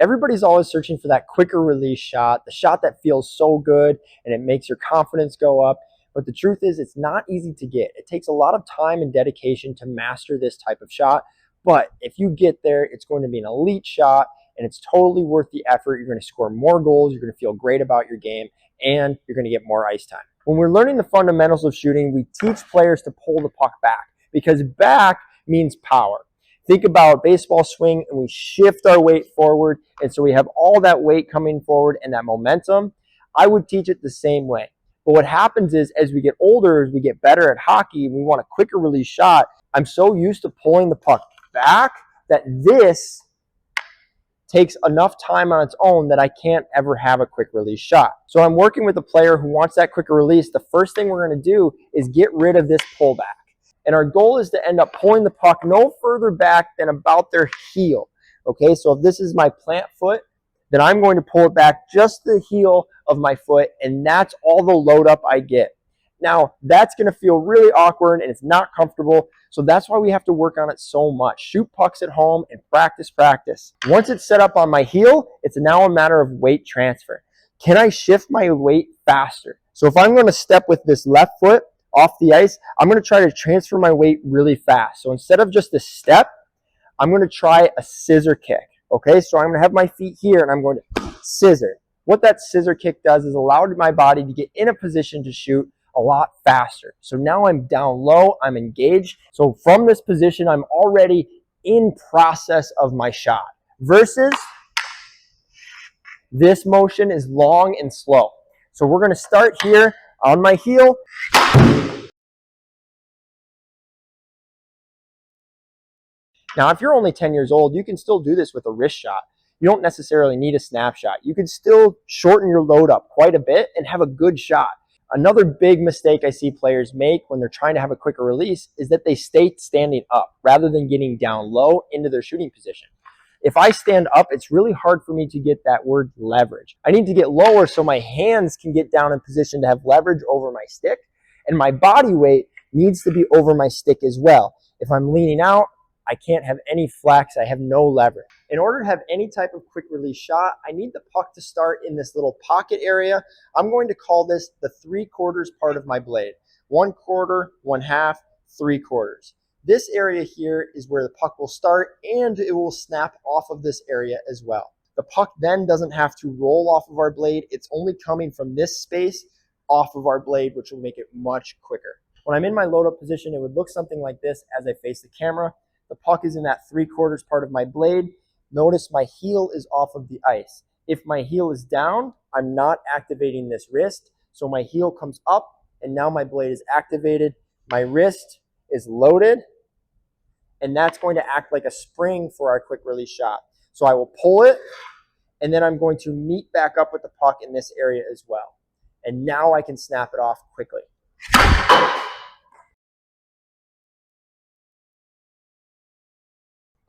Everybody's always searching for that quicker release shot, the shot that feels so good and it makes your confidence go up. But the truth is, it's not easy to get. It takes a lot of time and dedication to master this type of shot. But if you get there, it's going to be an elite shot, and it's totally worth the effort. You're going to score more goals, you're going to feel great about your game, and you're going to get more ice time. When we're learning the fundamentals of shooting, we teach players to pull the puck back, because back means power. Think about a baseball swing, and we shift our weight forward, and so we have all that weight coming forward and that momentum. I would teach it the same way. But what happens is, as we get older, as we get better at hockey, and we want a quicker release shot, I'm so used to pulling the puck back that this takes enough time on its own that I can't ever have a quick release shot. So I'm working with a player who wants that quicker release. The first thing we're going to do is get rid of this pullback. And our goal is to end up pulling the puck no further back than about their heel. Okay, so if this is my plant foot, then I'm going to pull it back just the heel of my foot, and that's all the load up I get. Now, that's going to feel really awkward, and it's not comfortable, so that's why we have to work on it so much. Shoot pucks at home and practice. Once it's set up on my heel, it's now a matter of weight transfer. Can I shift my weight faster? So if I'm going to step with this left foot off the ice, I'm going to try to transfer my weight really fast. So instead of just a step, I'm going to try a scissor kick. Okay, so I'm going to have my feet here, and I'm going to scissor. What that scissor kick does is allow my body to get in a position to shoot a lot faster. So now I'm down low, I'm engaged. So from this position, I'm already in process of my shot. Versus this motion is long and slow. So we're going to start here on my heel. Now, if you're only 10 years old, you can still do this with a wrist shot. You don't necessarily need a snapshot. You can still shorten your load up quite a bit and have a good shot. Another big mistake I see players make when they're trying to have a quicker release is that they stay standing up rather than getting down low into their shooting position. If I stand up, it's really hard for me to get that word leverage. I need to get lower so my hands can get down in position to have leverage over my stick, and my body weight needs to be over my stick as well. If I'm leaning out, I can't have any flex, I have no leverage. In order to have any type of quick release shot, I need the puck to start in this little pocket area. I'm going to call this the 3/4 part of my blade. 1/4, 1/2, 3/4. This area here is where the puck will start, and it will snap off of this area as well. The puck then doesn't have to roll off of our blade. It's only coming from this space off of our blade, which will make it much quicker. When I'm in my load up position, it would look something like this as I face the camera. The puck is in that 3/4 part of my blade. Notice my heel is off of the ice. If my heel is down, I'm not activating this wrist. So my heel comes up, and now my blade is activated. My wrist is loaded, and that's going to act like a spring for our quick release shot. So I will pull it, and then I'm going to meet back up with the puck in this area as well. And now I can snap it off quickly.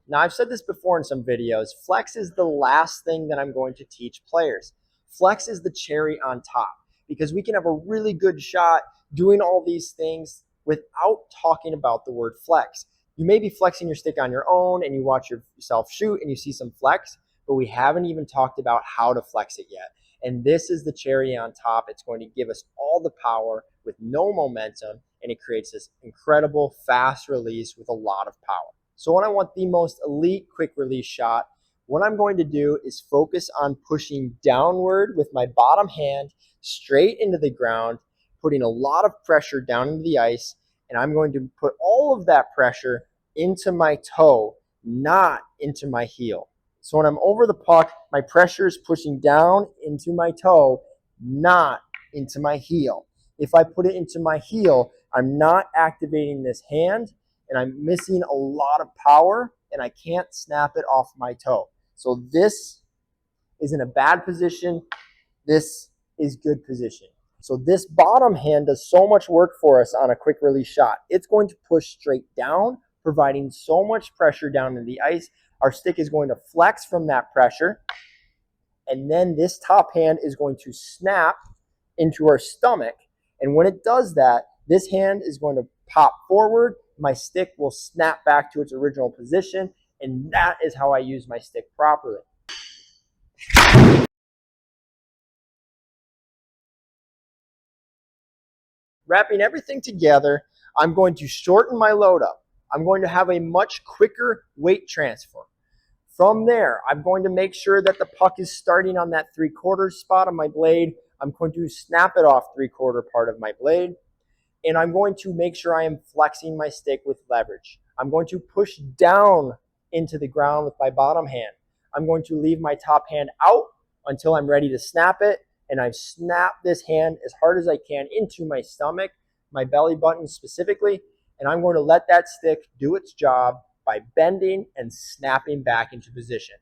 Now, I've said this before in some videos, flex is the last thing that I'm going to teach players. Flex is the cherry on top, because we can have a really good shot doing all these things without talking about the word flex. You may be flexing your stick on your own and you watch yourself shoot and you see some flex, but we haven't even talked about how to flex it yet. And this is the cherry on top. It's going to give us all the power with no momentum, and it creates this incredible fast release with a lot of power. So when I want the most elite quick release shot, what I'm going to do is focus on pushing downward with my bottom hand straight into the ground, putting a lot of pressure down into the ice, and I'm going to put all of that pressure into my toe, not into my heel. So when I'm over the puck, my pressure is pushing down into my toe, not into my heel. If I put it into my heel, I'm not activating this hand, and I'm missing a lot of power, and I can't snap it off my toe. So this is in a bad position. This is good position. So this bottom hand does so much work for us on a quick release shot. It's going to push straight down, providing so much pressure down in the ice. Our stick is going to flex from that pressure, and then this top hand is going to snap into our stomach. And when it does that, this hand is going to pop forward. My stick will snap back to its original position, and that is how I use my stick properly. Wrapping everything together, I'm going to shorten my load up. I'm going to have a much quicker weight transfer. From there, I'm going to make sure that the puck is starting on that 3/4 spot on my blade. I'm going to snap it off 3/4 part of my blade. And I'm going to make sure I am flexing my stick with leverage. I'm going to push down into the ground with my bottom hand. I'm going to leave my top hand out until I'm ready to snap it. And I snap this hand as hard as I can into my stomach, my belly button specifically. And I'm going to let that stick do its job by bending and snapping back into position.